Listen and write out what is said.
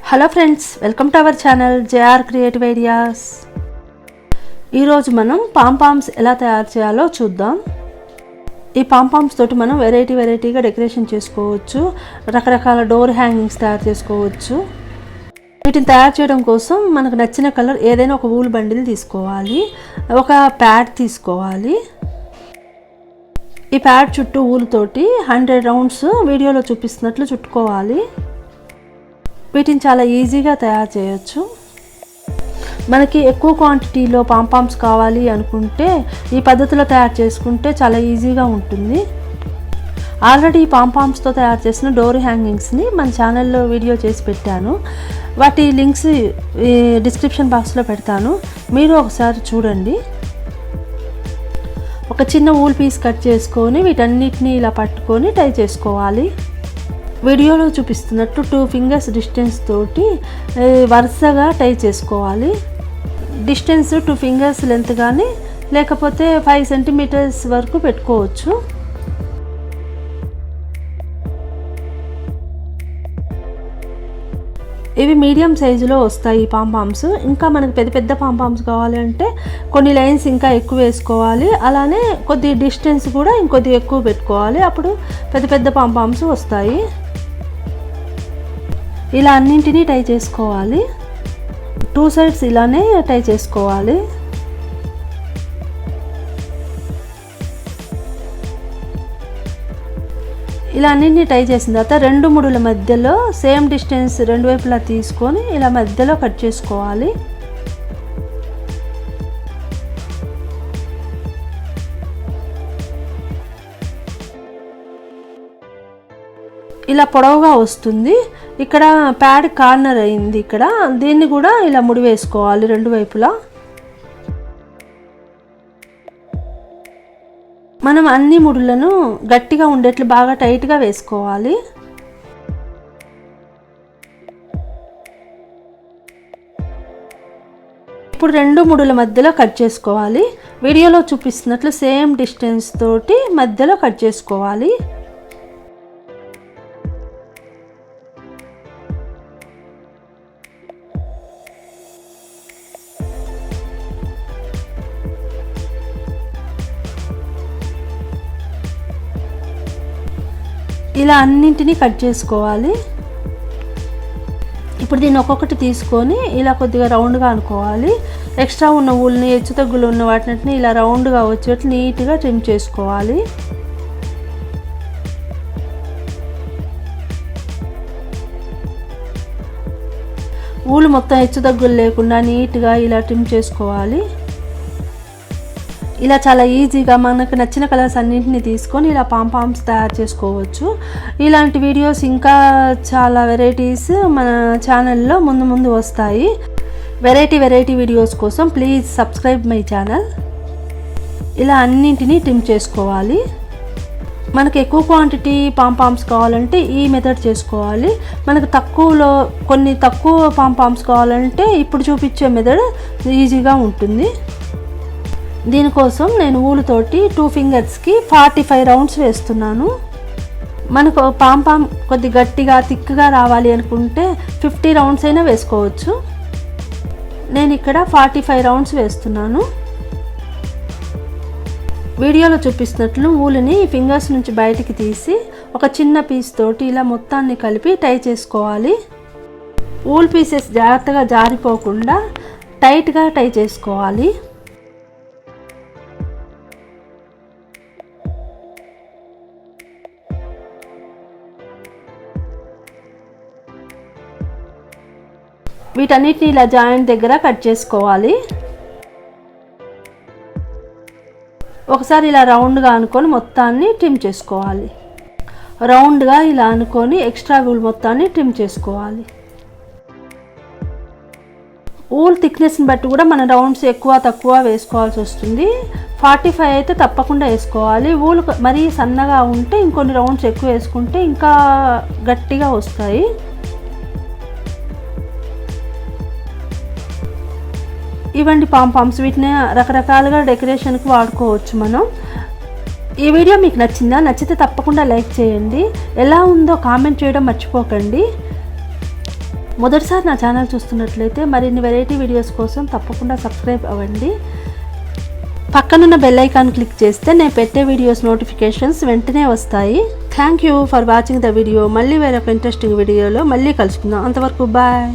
Hello friends, welcome to our channel JR creative ideas. ఈరోజు మనం pompoms ఎలా తయారు చేయాలో చూద్దాం. ఈ పాంపామ్స్ తోటి మనం వెరైటీగా డెకరేషన్ చేసుకోవచ్చు. రకరకాల డోర్ హ్యాంగింగ్స్ తయారు చేసుకోవచ్చు. వీటిని తయారు చేయడం కోసం మనకు నచ్చిన కలర్ ఏదైనా ఒక వూల్ బండిల్ తీసుకోవాలి. ఒక ప్యాడ్ తీసుకోవాలి. ఈ ప్యాడ్ చుట్టూ వూల్ తోటి 100 రౌండ్స్ వీడియోలో చూపిస్తున్నట్లు చుట్టుకోవాలి. వీటిని చాలా ఈజీగా తయారు చేయొచ్చు. మనకి ఎక్కువ క్వాంటిటీలో పాంపామ్స్ కావాలి అనుకుంటే ఈ పద్ధతిలో తయారు చేసుకుంటే చాలా ఈజీగా ఉంటుంది. ఆల్రెడీ ఈ పాంపామ్స్తో తయారు చేసిన డోర్ హ్యాంగింగ్స్ని మన ఛానల్లో వీడియో చేసి పెట్టాను. వాటి లింక్స్ డిస్క్రిప్షన్ బాక్స్లో పెడతాను, మీరు ఒకసారి చూడండి. ఒక చిన్న వూల్ పీస్ కట్ చేసుకొని వీటన్నిటిని ఇలా పట్టుకొని టై చేసుకోవాలి. వీడియోలో చూపిస్తున్నట్టు 2 ఫింగర్స్ డిస్టెన్స్ తోటి వరుసగా టై చేసుకోవాలి. డిస్టెన్స్ 2 ఫింగర్స్ లెంత్ కానీ లేకపోతే 5 సెంటీమీటర్స్ వరకు పెట్టుకోవచ్చు. ఇవి మీడియం సైజులో వస్తాయి ఈ పాంపామ్స్. ఇంకా మనకు పెద్ద పాంపామ్స్ కావాలంటే కొన్ని లైన్స్ ఇంకా ఎక్కువ వేసుకోవాలి. అలానే కొద్ది డిస్టెన్స్ కూడా ఇంకొద్ది ఎక్కువ పెట్టుకోవాలి. అప్పుడు పెద్ద పాంపామ్స్ వస్తాయి. ఇలా అన్నింటినీ టై చేసుకోవాలి. 2 సైడ్స్ ఇలానే టై చేసుకోవాలి. ఇలా అన్నింటినీ టై చేసిన తర్వాత 2 ముడుల మధ్యలో సేమ్ డిస్టెన్స్ 2 వైపులా తీసుకొని ఇలా మధ్యలో కట్ చేసుకోవాలి. ఇలా పొడవుగా వస్తుంది. ఇక్కడ ప్యాడ్ కార్నర్ అయింది. ఇక్కడ దీన్ని కూడా ఇలా ముడి వేసుకోవాలి 2 వైపులా. మనం అన్ని ముడులను గట్టిగా ఉండేట్లు బాగా టైట్గా వేసుకోవాలి. ఇప్పుడు 2 ముడుల మధ్యలో కట్ చేసుకోవాలి. వీడియోలో చూపిస్తున్నట్లు సేమ్ డిస్టెన్స్ తోటి మధ్యలో కట్ చేసుకోవాలి. ఇలా అన్నింటినీ కట్ చేసుకోవాలి. ఇప్పుడు దీన్ని ఒక్కొక్కటి తీసుకొని ఇలా కొద్దిగా రౌండ్గా అనుకోవాలి. ఎక్స్ట్రా ఉన్న ఊళ్ళని హెచ్చు తగ్గులు ఉన్న వాటిని ఇలా రౌండ్గా వచ్చేట్లు నీట్గా ట్రిమ్ చేసుకోవాలి. ఊళ్ళు మొత్తం హెచ్చు తగ్గులు లేకుండా నీట్గా ఇలా ట్రిమ్ చేసుకోవాలి. ఇలా చాలా ఈజీగా మనకు నచ్చిన కలర్స్ అన్నింటినీ తీసుకొని ఇలా పాంపామ్స్ తయారు చేసుకోవచ్చు. ఇలాంటి వీడియోస్ ఇంకా చాలా వెరైటీస్ మన ఛానల్లో ముందు వస్తాయి. వెరైటీ వీడియోస్ కోసం ప్లీజ్ సబ్స్క్రైబ్ మై ఛానల్. ఇలా అన్నింటినీ ట్రిమ్ చేసుకోవాలి. మనకు ఎక్కువ క్వాంటిటీ పాంపామ్స్ కావాలంటే ఈ మెథడ్ చేసుకోవాలి. మనకు కొన్ని తక్కువ పాంపామ్స్ కావాలంటే ఇప్పుడు చూపించే మెథడ్ ఈజీగా ఉంటుంది. దీనికోసం నేను ఊలుతోటి 2 ఫింగర్స్కి 45 రౌండ్స్ వేస్తున్నాను. మనకు పాంపామ్ కొద్ది గట్టిగా థిక్గా రావాలి అనుకుంటే 50 రౌండ్స్ అయినా వేసుకోవచ్చు. నేను ఇక్కడ 45 రౌండ్స్ వేస్తున్నాను. వీడియోలో చూపిస్తున్నట్లు ఊలుని ఫింగర్స్ నుంచి బయటికి తీసి ఒక చిన్న పీస్ తోటి ఇలా మొత్తాన్ని కలిపి టై చేసుకోవాలి. ఊల్ పీసెస్ జాగ్రత్తగా జారిపోకుండా టైట్గా టై చేసుకోవాలి. వీటన్నిటిని ఇలా జాయింట్ దగ్గర కట్ చేసుకోవాలి. ఒకసారి ఇలా రౌండ్గా అనుకొని మొత్తాన్ని ట్రిమ్ చేసుకోవాలి. రౌండ్గా ఇలా అనుకొని ఎక్స్ట్రా వూల్ మొత్తాన్ని ట్రిమ్ చేసుకోవాలి. వూల్ థిక్నెస్ని బట్టి కూడా మన రౌండ్స్ ఎక్కువ తక్కువ వేసుకోవాల్సి వస్తుంది. 45 అయితే తప్పకుండా వేసుకోవాలి. వూల్ మరీ సన్నగా ఉంటే ఇంకొన్ని రౌండ్స్ ఎక్కువ వేసుకుంటే ఇంకా గట్టిగా వస్తాయి. ఇవండి పాంపామ్స్. వీటిని రకరకాలుగా డెకరేషన్కి వాడుకోవచ్చు మనం. ఈ వీడియో మీకు నచ్చిందా? నచ్చితే తప్పకుండా లైక్ చేయండి. ఎలా ఉందో కామెంట్ చేయడం మర్చిపోకండి. మొదటిసారి నా ఛానల్ చూస్తున్నట్లయితే మరిన్ని వెరైటీ వీడియోస్ కోసం తప్పకుండా సబ్స్క్రైబ్ అవ్వండి. పక్కనున్న బెల్ ఐకాన్ క్లిక్ చేస్తే నేను పెట్టే వీడియోస్ నోటిఫికేషన్స్ వెంటనే వస్తాయి. Thank you for watching the video. మళ్ళీ వేరొక ఇంట్రెస్టింగ్ వీడియోలో మళ్ళీ కలుసుకుందాం. అంతవరకు బాయ్.